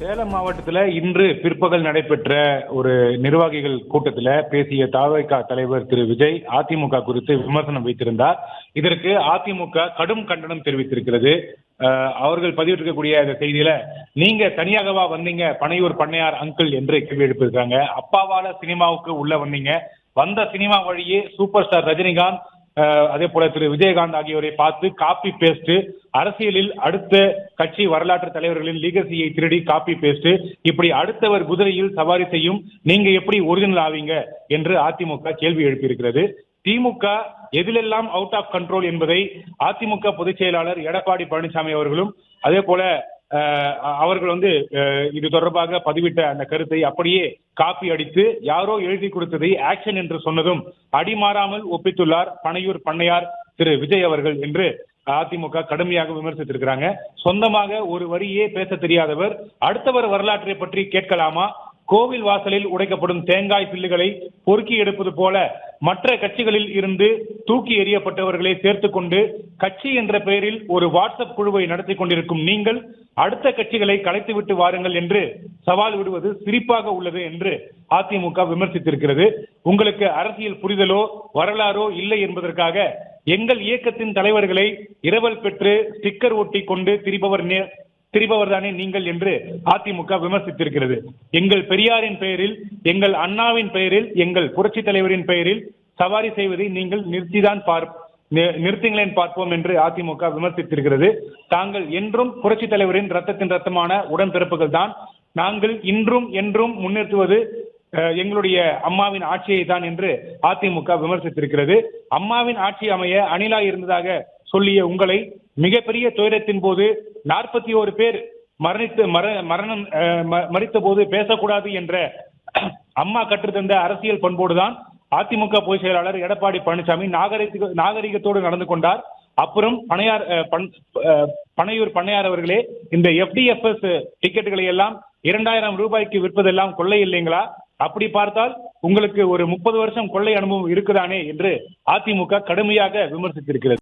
சேலம் மாவட்டத்தில் இன்று பிற்பகல் நடைபெற்ற ஒரு நிர்வாகிகள் கூட்டத்தில் பேசிய தாவேகா தலைவர் திரு விஜய் அதிமுக குறித்து விமர்சனம் வைத்திருந்தார். இதற்கு அதிமுக கடும் கண்டனம் தெரிவித்திருக்கிறது. அவர்கள் பதிவிட்டிருக்கக்கூடிய இந்த செய்தியில, நீங்க தனியாகவா வந்தீங்க பனையூர் பண்ணையார் அங்கிள் என்று கேள்வி எழுப்பியிருக்காங்க. அப்பாவால சினிமாவுக்கு உள்ள வந்தீங்க, வந்த சினிமா வழியே சூப்பர் ஸ்டார் ரஜினிகாந்த் அதே போல திரு விஜயகாந்த் ஆகியோரை பார்த்து காப்பி பேஸ்ட், அரசியலில் அடுத்த கட்சி வரலாற்று தலைவர்களின் லீகசியை திருடி காப்பி பேஸ்ட், இப்படி அடுத்தவர் குதிரையில் சவாரி செய்யும் நீங்க எப்படி ஒரிஜினல் ஆவீங்க என்று அதிமுக கேள்வி எழுப்பியிருக்கிறது. திமுக எதிலெல்லாம் அவுட் ஆஃப் கண்ட்ரோல் என்பதை அதிமுக பொதுச் செயலாளர் எடப்பாடி பழனிசாமி அவர்களும் அதே போல அவர்கள் இது தொடர்பாக பதிவிட்ட அந்த கருத்தை அப்படியே காப்பி அடித்து யாரோ எழுதி கொடுத்ததை ஆக்ஷன் என்று சொன்னதும் அடிமாறாமல் ஒப்பித்துள்ளார் பனையூர் பண்ணையார் திரு விஜய் அவர்கள் என்று அதிமுக கடுமையாக விமர்சித்திருக்கிறாங்க. சொந்தமாக ஒரு வரியே பேச தெரியாதவர் அடுத்தவர் வரலாற்றை பற்றி கேட்கலாமா? கோவில் வாசலில் உடைக்கப்படும் தேங்காய் பில்லுகளை பொறுக்கி எடுப்பது போல மற்ற கட்சிகளில் இருந்து தூக்கி எறியப்பட்டவர்களை சேர்த்துக் கொண்டு கட்சி என்ற பெயரில் ஒரு வாட்ஸ்அப் குழுவை நடத்தி கொண்டிருக்கும் நீங்கள் அடுத்த கட்சிகளை கலைத்துவிட்டு வாருங்கள் என்று சவால் விடுவது சிரிப்பாக உள்ளது என்று அதிமுக விமர்சித்திருக்கிறது. உங்களுக்கு அரசியல் புரிதலோ வரலாறோ இல்லை என்பதற்காக எங்கள் இயக்கத்தின் தலைவர்களை இரவல் பெற்று ஸ்டிக்கர் ஒட்டி கொண்டு திரிபவர் தானே நீங்கள் என்று அதிமுக விமர்சித்திருக்கிறது. எங்கள் பெரியாரின் பெயரில், எங்கள் அண்ணாவின் பெயரில், எங்கள் புரட்சி தலைவரின் பெயரில் சவாரி செய்வதை நீங்கள் நிறுத்துங்களேன் பார்ப்போம் என்று அதிமுக விமர்சித்திருக்கிறது. தாங்கள் என்றும் புரட்சி தலைவரின் ரத்தத்தின் ரத்தமான உடன்பிறப்புகள் தான். நாங்கள் இன்றும் என்றும் முன்னிறுத்துவது எங்களுடைய அம்மாவின் ஆட்சியை தான் என்று அதிமுக விமர்சித்திருக்கிறது. அம்மாவின் ஆட்சி அமைய அணிலா இருந்ததாக சொல்லிய உங்களை மிகப்பெரிய துயரத்தின் போது 41 பேர் மரித்த போது பேசக்கூடாது என்ற அம்மா கற்றுத்தந்த அரசியல் பண்போடுதான் அதிமுக பொதுச் செயலாளர் எடப்பாடி பழனிசாமி நாகரிகத்தோடு நடந்து கொண்டார். அப்புறம் பனையூர் பண்ணையார் அவர்களே, இந்த FDFS டிக்கெட்டுகளை எல்லாம் 2000 ரூபாய்க்கு விற்பதெல்லாம் கொள்ளை இல்லைங்களா? அப்படி பார்த்தால் உங்களுக்கு ஒரு 30 வருஷம் கொள்ளை அனுபவம் இருக்குதானே என்று அதிமுக கடுமையாக விமர்சித்திருக்கிறது.